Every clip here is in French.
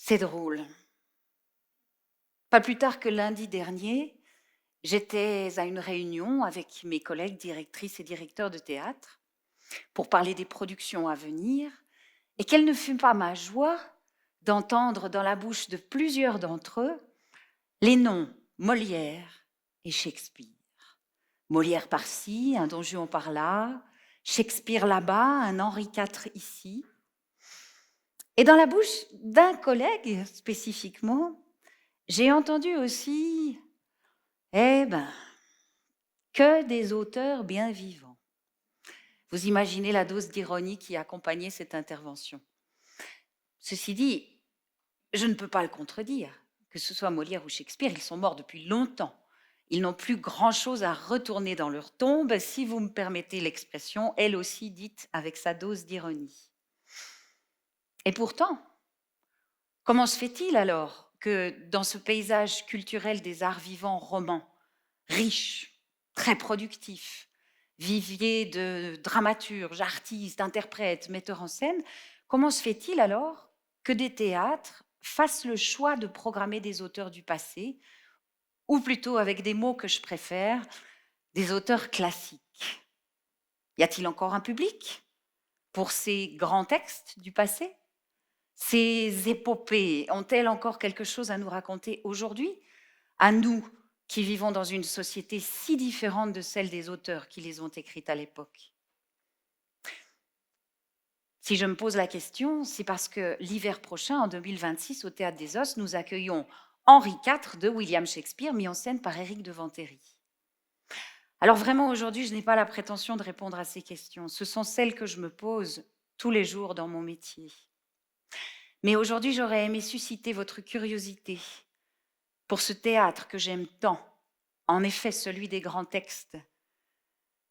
C'est drôle. Pas plus tard que lundi dernier, j'étais à une réunion avec mes collègues directrices et directeurs de théâtre pour parler des productions à venir, et quelle ne fut pas ma joie d'entendre dans la bouche de plusieurs d'entre eux les noms Molière et Shakespeare. Molière par-ci, un Don Juan par-là, Shakespeare là-bas, un Henri IV ici. Et dans la bouche d'un collègue spécifiquement, j'ai entendu aussi, eh ben, que des auteurs bien vivants. Vous imaginez la dose d'ironie qui accompagnait cette intervention. Ceci dit, je ne peux pas le contredire. Que ce soit Molière ou Shakespeare, ils sont morts depuis longtemps. Ils n'ont plus grand-chose à retourner dans leur tombe, si vous me permettez l'expression, elle aussi dite avec sa dose d'ironie. Et pourtant, comment se fait-il alors que dans ce paysage culturel des arts vivants romans, riche, très productif, vivier de dramaturges, artistes, interprètes, metteurs en scène, comment se fait-il alors que des théâtres fassent le choix de programmer des auteurs du passé, ou plutôt avec des mots que je préfère, des auteurs classiques? Y a-t-il encore un public pour ces grands textes du passé? Ces épopées ont-elles encore quelque chose à nous raconter aujourd'hui, à nous qui vivons dans une société si différente de celle des auteurs qui les ont écrites à l'époque? Si je me pose la question, c'est parce que l'hiver prochain, en 2026, au Théâtre des Os, nous accueillons Henri IV de William Shakespeare, mis en scène par Éric de Vantéry. Alors vraiment, aujourd'hui, je n'ai pas la prétention de répondre à ces questions. Ce sont celles que je me pose tous les jours dans mon métier. Mais aujourd'hui, j'aurais aimé susciter votre curiosité pour ce théâtre que j'aime tant, en effet celui des grands textes,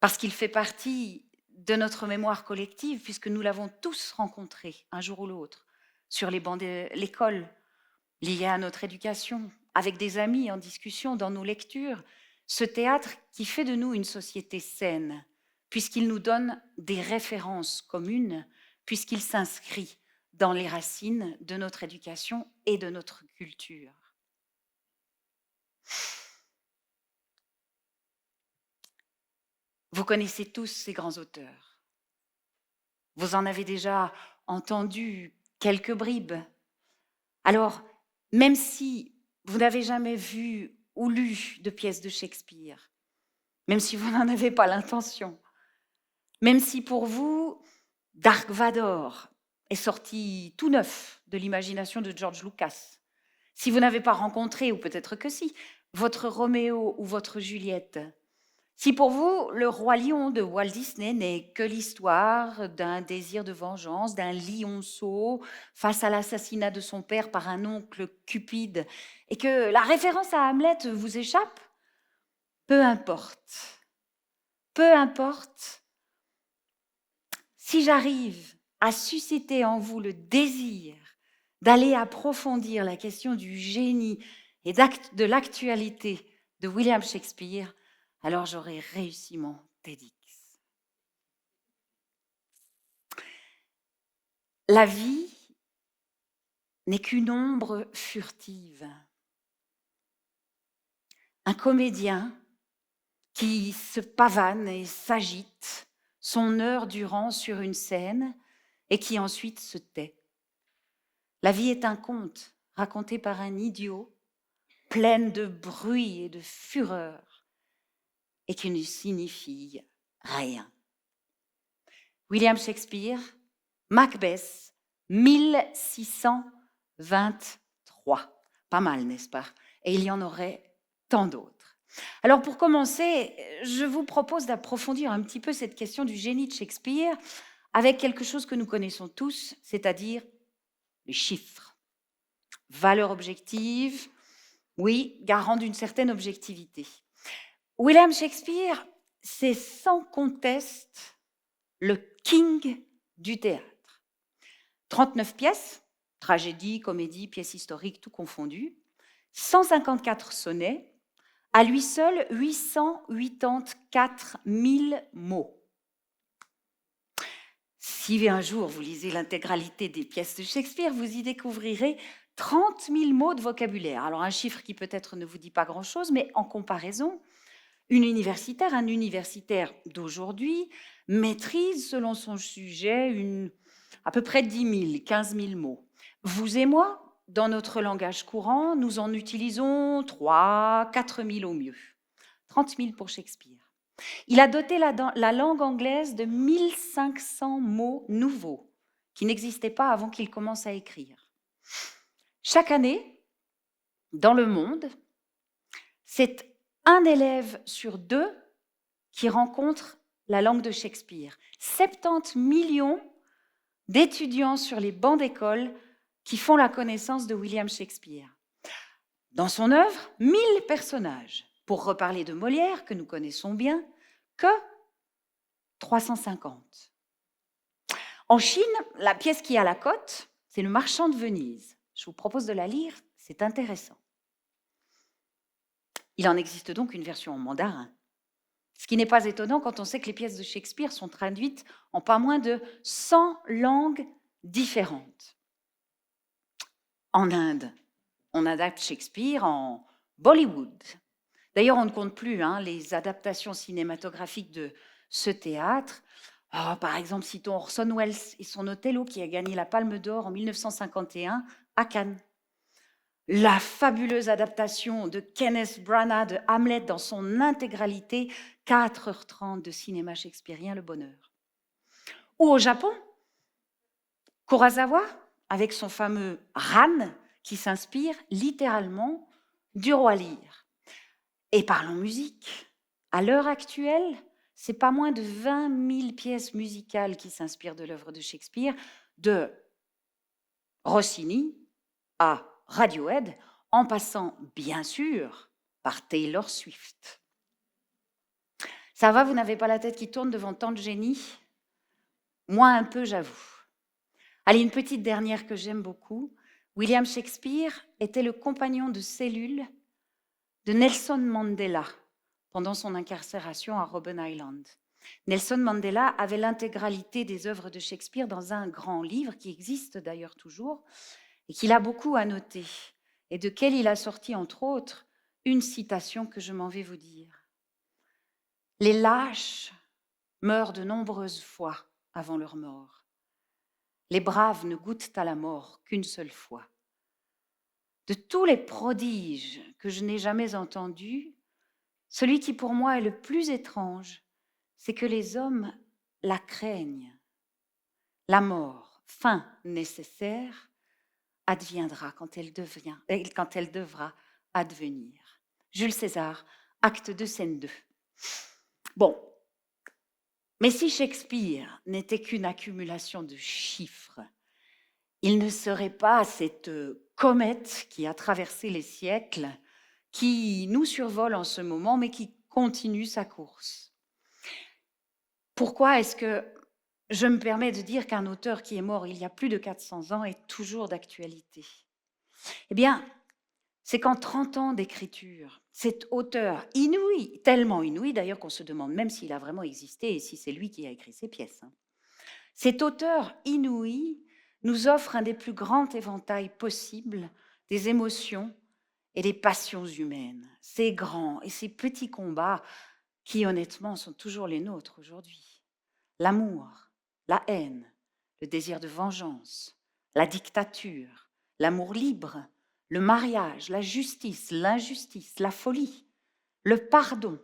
parce qu'il fait partie de notre mémoire collective, puisque nous l'avons tous rencontré un jour ou l'autre, sur les bancs de l'école, liés à notre éducation, avec des amis en discussion, dans nos lectures, ce théâtre qui fait de nous une société saine, puisqu'il nous donne des références communes, puisqu'il s'inscrit dans les racines de notre éducation et de notre culture. Vous connaissez tous ces grands auteurs. Vous en avez déjà entendu quelques bribes. Alors, même si vous n'avez jamais vu ou lu de pièces de Shakespeare, même si vous n'en avez pas l'intention, même si pour vous, Dark Vador est sorti tout neuf de l'imagination de George Lucas, si vous n'avez pas rencontré, ou peut-être que si, votre Roméo ou votre Juliette, si pour vous, le roi lion de Walt Disney n'est que l'histoire d'un désir de vengeance, d'un lionceau face à l'assassinat de son père par un oncle cupide, et que la référence à Hamlet vous échappe, peu importe. Peu importe. Si j'arrive à susciter en vous le désir d'aller approfondir la question du génie et de l'actualité de William Shakespeare, alors j'aurai réussi mon TEDx. La vie n'est qu'une ombre furtive. Un comédien qui se pavane et s'agite son heure durant sur une scène et qui ensuite se tait. La vie est un conte raconté par un idiot, pleine de bruit et de fureur, et qui ne signifie rien. William Shakespeare, Macbeth, 1623. Pas mal, n'est-ce pas? Et il y en aurait tant d'autres. Alors pour commencer, je vous propose d'approfondir un petit peu cette question du génie de Shakespeare avec quelque chose que nous connaissons tous, c'est-à-dire les chiffres. Valeur objective, oui, garant d'une certaine objectivité. William Shakespeare, c'est sans conteste le king du théâtre. 39 pièces, tragédie, comédie, pièces historiques, tout confondu. 154 sonnets, à lui seul 884 000 mots. Si un jour vous lisez l'intégralité des pièces de Shakespeare, vous y découvrirez 30 000 mots de vocabulaire. Alors un chiffre qui peut-être ne vous dit pas grand-chose, mais en comparaison, un universitaire d'aujourd'hui maîtrise selon son sujet à peu près 10 000, 15 000 mots. Vous et moi, dans notre langage courant, nous en utilisons 3 4 000 au mieux. 30 000 pour Shakespeare. Il a doté la langue anglaise de 1500 mots nouveaux qui n'existaient pas avant qu'il commence à écrire. Chaque année, dans le monde, c'est un élève sur 2 qui rencontre la langue de Shakespeare. 70 millions d'étudiants sur les bancs d'école qui font la connaissance de William Shakespeare. Dans son œuvre, 1000 personnages. Pour reparler de Molière, que nous connaissons bien, que 350. En Chine, la pièce qui a la cote, c'est Le Marchand de Venise. Je vous propose de la lire, c'est intéressant. Il en existe donc une version en mandarin. Ce qui n'est pas étonnant quand on sait que les pièces de Shakespeare sont traduites en pas moins de 100 langues différentes. En Inde, on adapte Shakespeare en Bollywood. D'ailleurs, on ne compte plus les adaptations cinématographiques de ce théâtre. Par exemple, citons Orson Welles et son Othello qui a gagné la Palme d'Or en 1951 à Cannes. La fabuleuse adaptation de Kenneth Branagh de Hamlet dans son intégralité, 4h30 de cinéma shakespearien, le bonheur. Ou au Japon, Kurosawa, avec son fameux Ran, qui s'inspire littéralement du roi Lear. Et parlons musique. À l'heure actuelle, c'est pas moins de 20 000 pièces musicales qui s'inspirent de l'œuvre de Shakespeare, de Rossini à Radiohead, en passant bien sûr par Taylor Swift. Ça va, vous n'avez pas la tête qui tourne devant tant de génie? Moi un peu, j'avoue. Allez, une petite dernière que j'aime beaucoup. William Shakespeare était le compagnon de cellule de Nelson Mandela pendant son incarcération à Robben Island. Nelson Mandela avait l'intégralité des œuvres de Shakespeare dans un grand livre qui existe d'ailleurs toujours et qu'il a beaucoup annoté et de quel il a sorti entre autres une citation que je m'en vais vous dire. Les lâches meurent de nombreuses fois avant leur mort. Les braves ne goûtent à la mort qu'une seule fois. De tous les prodiges que je n'ai jamais entendus, celui qui pour moi est le plus étrange, c'est que les hommes la craignent. La mort, fin nécessaire, adviendra quand elle devra advenir. Jules César, acte 2, scène 2. Bon, mais si Shakespeare n'était qu'une accumulation de chiffres, il ne serait pas cette comète qui a traversé les siècles, qui nous survole en ce moment, mais qui continue sa course. Pourquoi est-ce que je me permets de dire qu'un auteur qui est mort il y a plus de 400 ans est toujours d'actualité? Eh bien, c'est qu'en 30 ans d'écriture, cet auteur inouï, tellement inouï d'ailleurs qu'on se demande même s'il a vraiment existé et si c'est lui qui a écrit ces pièces. Cet auteur inouï nous offre un des plus grands éventails possibles des émotions et des passions humaines, ces grands et ces petits combats qui honnêtement sont toujours les nôtres aujourd'hui. L'amour, la haine, le désir de vengeance, la dictature, l'amour libre, le mariage, la justice, l'injustice, la folie, le pardon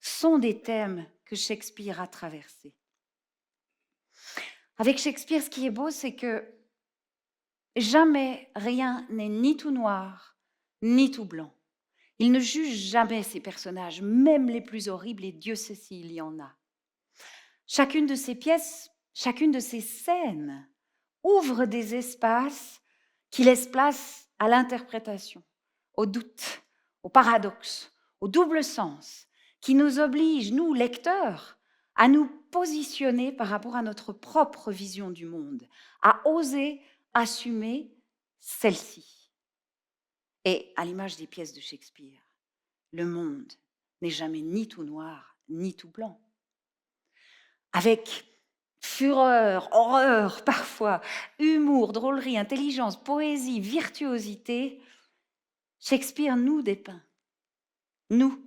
sont des thèmes que Shakespeare a traversés. Avec Shakespeare, ce qui est beau, c'est que jamais rien n'est ni tout noir, ni tout blanc. Il ne juge jamais ses personnages, même les plus horribles, et Dieu sait s'il y en a. Chacune de ces pièces, chacune de ces scènes ouvre des espaces qui laissent place à l'interprétation, au doute, au paradoxe, au double sens, qui nous obligent, nous, lecteurs, à nous positionner par rapport à notre propre vision du monde, à oser assumer celle-ci. Et à l'image des pièces de Shakespeare, le monde n'est jamais ni tout noir, ni tout blanc. Avec Fureur, horreur parfois, humour, drôlerie, intelligence, poésie, virtuosité, Shakespeare nous dépeint. Nous,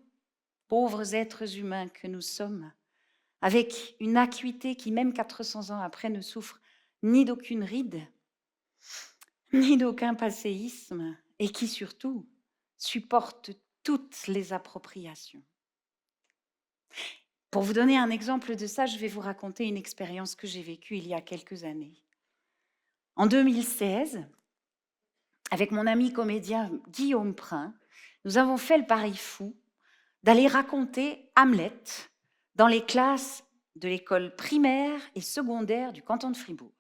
pauvres êtres humains que nous sommes, avec une acuité qui, même 400 ans après, ne souffre ni d'aucune ride, ni d'aucun passéisme, et qui surtout supporte toutes les appropriations. Pour vous donner un exemple de ça, je vais vous raconter une expérience que j'ai vécue il y a quelques années. En 2016, avec mon ami comédien Guillaume Prin, nous avons fait le pari fou d'aller raconter Hamlet dans les classes de l'école primaire et secondaire du canton de Fribourg.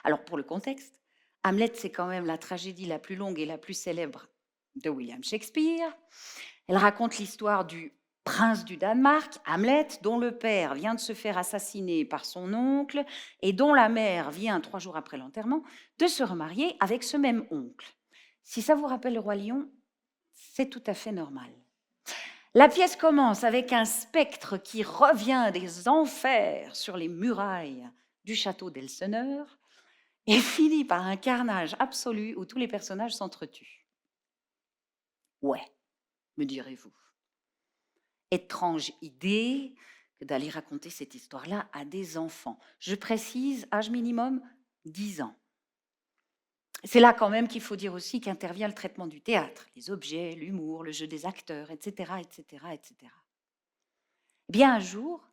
Alors pour le contexte, Hamlet, c'est quand même la tragédie la plus longue et la plus célèbre de William Shakespeare. Elle raconte l'histoire du prince du Danemark, Hamlet, dont le père vient de se faire assassiner par son oncle et dont la mère vient, 3 jours après l'enterrement, de se remarier avec ce même oncle. Si ça vous rappelle le roi lion, c'est tout à fait normal. La pièce commence avec un spectre qui revient des enfers sur les murailles du château d'Elseneur et finit par un carnage absolu où tous les personnages s'entretuent. Ouais, me direz-vous. Étrange idée que d'aller raconter cette histoire-là à des enfants. Je précise, âge minimum, 10 ans. C'est là quand même qu'il faut dire aussi qu'intervient le traitement du théâtre, les objets, l'humour, le jeu des acteurs, etc., etc., etc. Bien un jour,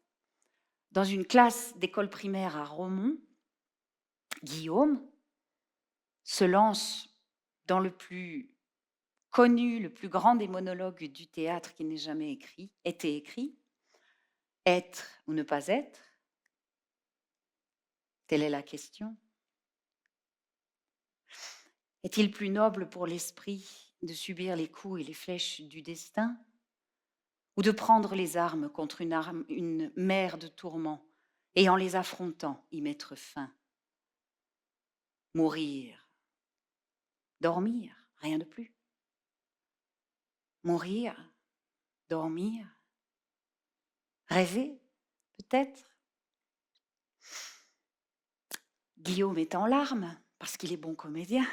dans une classe d'école primaire à Romont, Guillaume se lance dans le plus connu, le plus grand des monologues du théâtre qui n'ait jamais été écrit, être ou ne pas être, telle est la question. Est-il plus noble pour l'esprit de subir les coups et les flèches du destin ou de prendre les armes contre une mer de tourments et en les affrontant y mettre fin? Mourir, dormir, rien de plus. Mourir, dormir, rêver, peut-être. Guillaume est en larmes parce qu'il est bon comédien.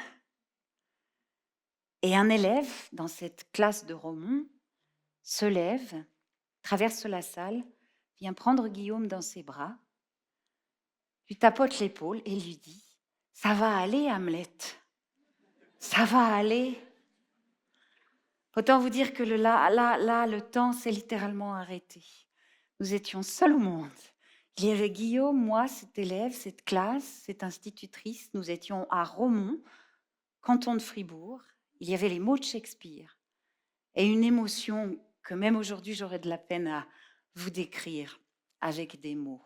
Et un élève dans cette classe de Romont se lève, traverse la salle, vient prendre Guillaume dans ses bras, lui tapote l'épaule et lui dit « Ça va aller, Hamlet, ça va aller ». Autant vous dire que le temps s'est littéralement arrêté. Nous étions seuls au monde. Il y avait Guillaume, moi, cet élève, cette classe, cette institutrice. Nous étions à Romont, canton de Fribourg. Il y avait les mots de Shakespeare et une émotion que même aujourd'hui j'aurais de la peine à vous décrire avec des mots.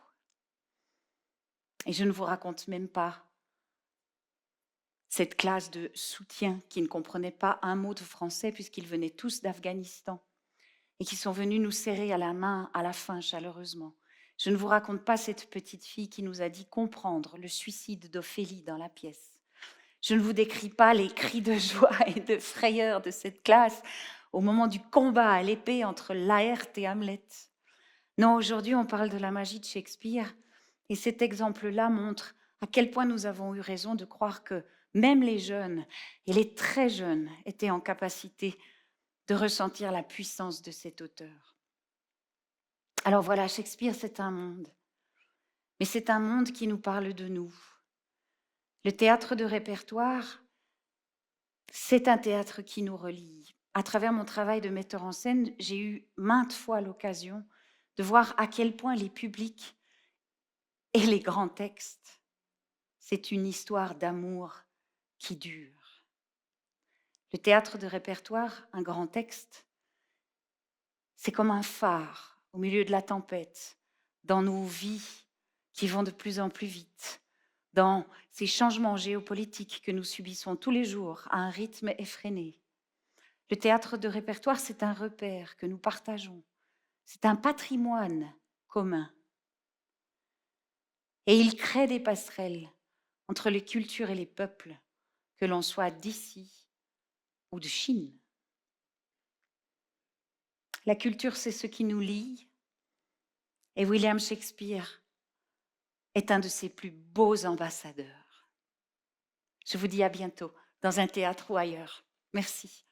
Et je ne vous raconte même pas cette classe de soutien qui ne comprenait pas un mot de français puisqu'ils venaient tous d'Afghanistan et qui sont venus nous serrer à la main à la fin chaleureusement. Je ne vous raconte pas cette petite fille qui nous a dit comprendre le suicide d'Ophélie dans la pièce. Je ne vous décris pas les cris de joie et de frayeur de cette classe au moment du combat à l'épée entre Laërte et Hamlet. Non, aujourd'hui, on parle de la magie de Shakespeare et cet exemple-là montre à quel point nous avons eu raison de croire que même les jeunes et les très jeunes étaient en capacité de ressentir la puissance de cet auteur. Alors voilà, Shakespeare, c'est un monde, mais c'est un monde qui nous parle de nous. Le théâtre de répertoire, c'est un théâtre qui nous relie. À travers mon travail de metteur en scène, j'ai eu maintes fois l'occasion de voir à quel point les publics et les grands textes, c'est une histoire d'amour qui dure. Le théâtre de répertoire, un grand texte, c'est comme un phare au milieu de la tempête, dans nos vies qui vont de plus en plus vite, dans ces changements géopolitiques que nous subissons tous les jours à un rythme effréné. Le théâtre de répertoire, c'est un repère que nous partageons, c'est un patrimoine commun. Et il crée des passerelles entre les cultures et les peuples, que l'on soit d'ici ou de Chine. La culture, c'est ce qui nous lie. Et William Shakespeare est un de ses plus beaux ambassadeurs. Je vous dis à bientôt, dans un théâtre ou ailleurs. Merci.